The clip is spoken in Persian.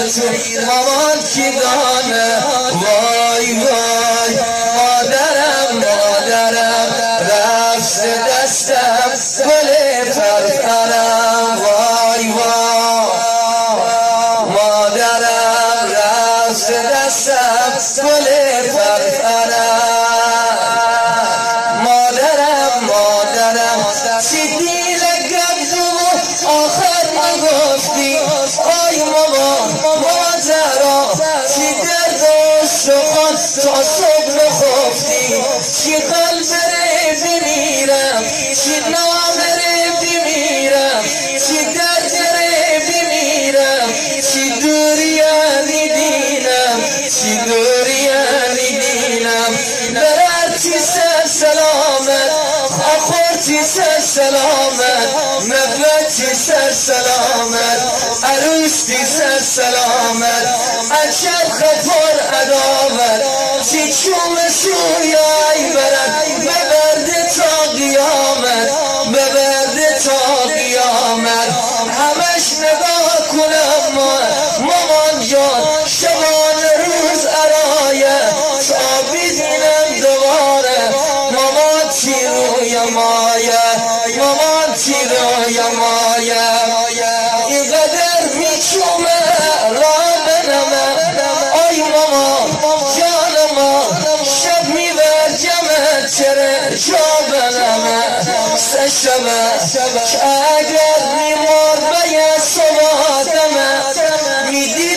مامان کی دانه وای وای مادرم رفت دستم گل پرپرم وای وای مادرم رفت دستم گل پرپرم مادرم چی دیل گبزو آخر نگفتی آی مامان مادرم چی درد و سخن تا صبح نخفتی چی قلب ره بمیرم چی نامره بمیرم چی درد ره بمیرم چی دوریانی دینم چی دوریانی دینم بررتی سر سلامت آخورتی سر سلامت نبوتی سر سلامت عروستی سر سلامت اچرخ پر عداوت چی چوم سویای برد ببرده تا قیامت ببرده تا قیامت همش نگاه کنم مامان جان شبان روز ارایه تا ببینم دوباره مامان چی روی مایه مامان چی روی مایه اینقدر میچومه را بنمه آی مامان جان ما شب میبرجمه چره جا بنمه سه شبه که اگر میمار به یه صبح دمه میدی